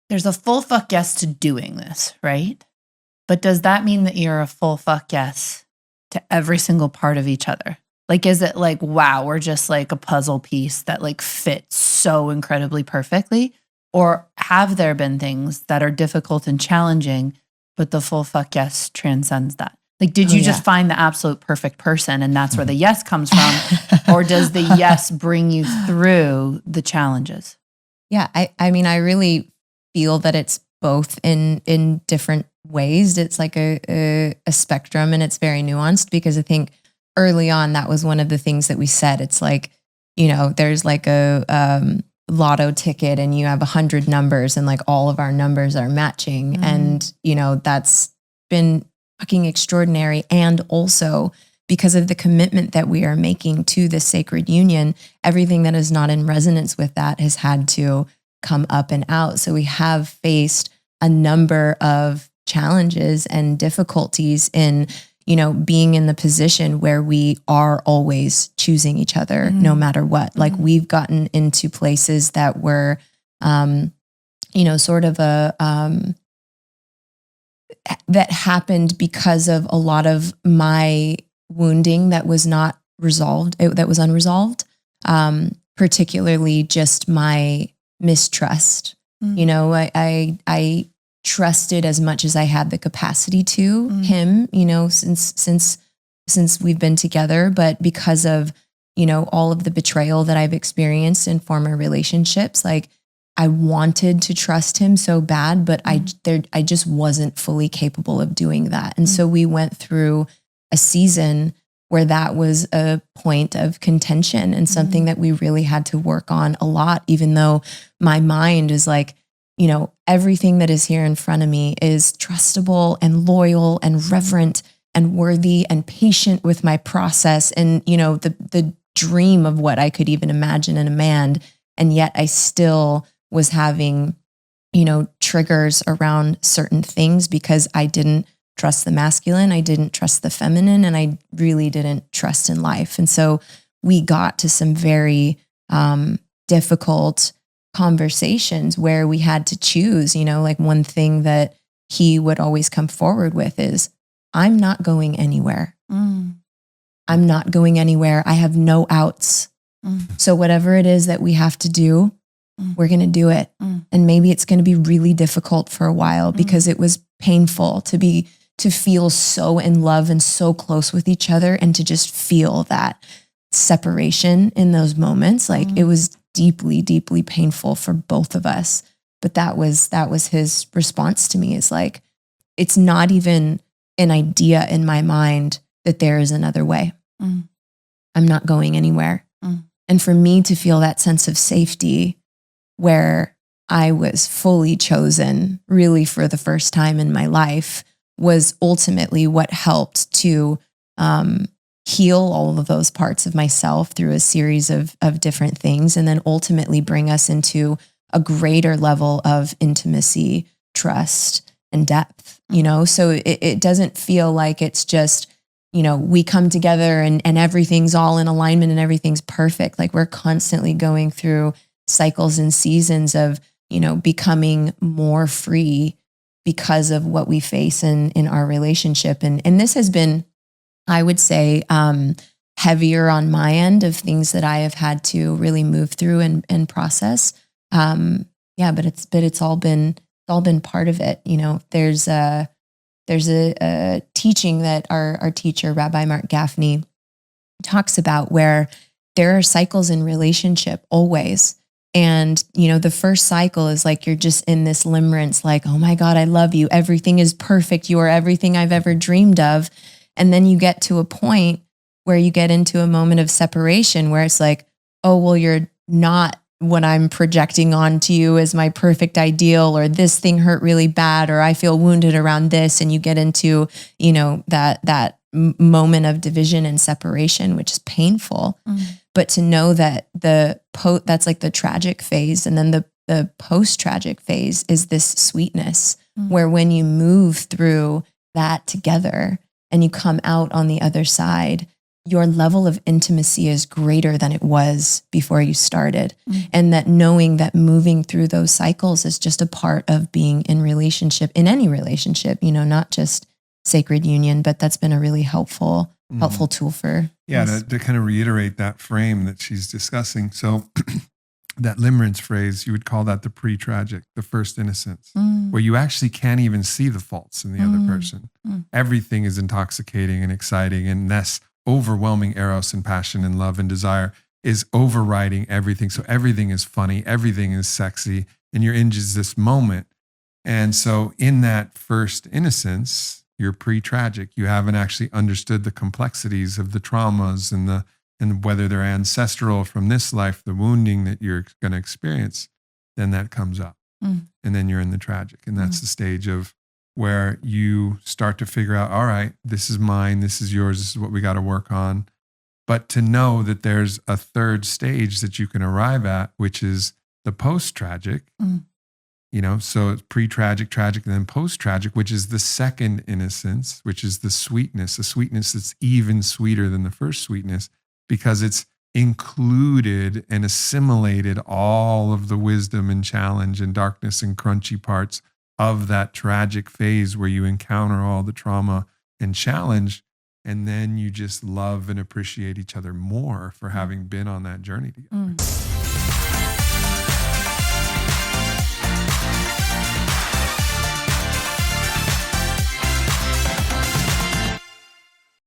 there's a full fuck yes to doing this, right? But does that mean that you're a full fuck yes to every single part of each other? Like, is it like, wow, we're just like a puzzle piece that like fits so incredibly perfectly? Or have there been things that are difficult and challenging, but the full fuck yes transcends that? Like, did you just find the absolute perfect person and that's where the yes comes from? Or does the yes bring you through the challenges? Yeah, I mean, I really feel that it's both in different ways. It's like a spectrum, and it's very nuanced, because I think early on that was one of the things that we said. It's like, you know, there's like a lotto ticket and you have 100 numbers and like all of our numbers are matching. And, you know, that's been fucking extraordinary. And also because of the commitment that we are making to this sacred union, everything that is not in resonance with that has had to come up and out. So we have faced a number of challenges and difficulties in, you know, being in the position where we are always choosing each other no matter what. Like we've gotten into places that were, you know, sort of that happened because of a lot of my wounding that was not resolved, that was unresolved, particularly just my mistrust. You know, I trusted as much as I had the capacity to him, you know, since we've been together, but because of, you know, all of the betrayal that I've experienced in former relationships, like I wanted to trust him so bad, but I just wasn't fully capable of doing that. And so we went through a season where that was a point of contention and something that we really had to work on a lot, even though my mind is like, you know, everything that is here in front of me is trustable and loyal and reverent and worthy and patient with my process. And, you know, the dream of what I could even imagine in a man. And yet I still was having, you know, triggers around certain things because I didn't trust the masculine, I didn't trust the feminine, and I really didn't trust in life. And so we got to some very difficult conversations where we had to choose, you know, like one thing that he would always come forward with is, I'm not going anywhere. I'm not going anywhere. I have no outs. So whatever it is that we have to do, we're going to do it. And maybe it's going to be really difficult for a while because it was painful to feel so in love and so close with each other, and to just feel that separation in those moments. Like it was deeply, deeply painful for both of us. But that was his response to me, is like, it's not even an idea in my mind that there is another way. I'm not going anywhere. And for me to feel that sense of safety where I was fully chosen really for the first time in my life was ultimately what helped to heal all of those parts of myself through a series of different things, and then ultimately bring us into a greater level of intimacy, trust, and depth, you know? So it doesn't feel like it's just, you know, we come together and everything's all in alignment and everything's perfect. Like we're constantly going through cycles and seasons of, you know, becoming more free because of what we face in our relationship. And this has been, I would say, heavier on my end of things that I have had to really move through and process. But it's all been part of it. You know, there's a teaching that our teacher, Rabbi Mark Gaffney, talks about, where there are cycles in relationship always. And, you know, the first cycle is like, you're just in this limerence, like, oh my God, I love you. Everything is perfect. You are everything I've ever dreamed of. And then you get to a point where you get into a moment of separation where it's like, oh, well, you're not what I'm projecting onto you as my perfect ideal, or this thing hurt really bad, or I feel wounded around this. And you get into, you know, that moment of division and separation, which is painful. But to know that that's like the tragic phase. And then the post-tragic phase is this sweetness, where when you move through that together and you come out on the other side, your level of intimacy is greater than it was before you started. And that knowing that moving through those cycles is just a part of being in relationship, in any relationship, not just sacred union, but that's been a really helpful tool for. Yeah. To kind of reiterate that frame that she's discussing. So that limerence phrase, you would call that the pre-tragic, the first innocence, where you actually can't even see the faults in the other person. Everything is intoxicating and exciting, and this overwhelming eros and passion and love and desire is overriding everything. So everything is funny, everything is sexy, and you're in just this moment. And so in that first innocence, you're pre-tragic. You haven't actually understood the complexities of the traumas and whether they're ancestral from this life, the wounding that you're going to experience, then that comes up. And then you're in the tragic. And that's the stage of where you start to figure out, all right, this is mine, this is yours, this is what we got to work on. But to know that there's a third stage that you can arrive at, which is the post-tragic, so it's pre-tragic, tragic, and then post-tragic, which is the second innocence, which is the sweetness, a sweetness that's even sweeter than the first sweetness, because it's included and assimilated all of the wisdom and challenge and darkness and crunchy parts of that tragic phase where you encounter all the trauma and challenge, and then you just love and appreciate each other more for having been on that journey together.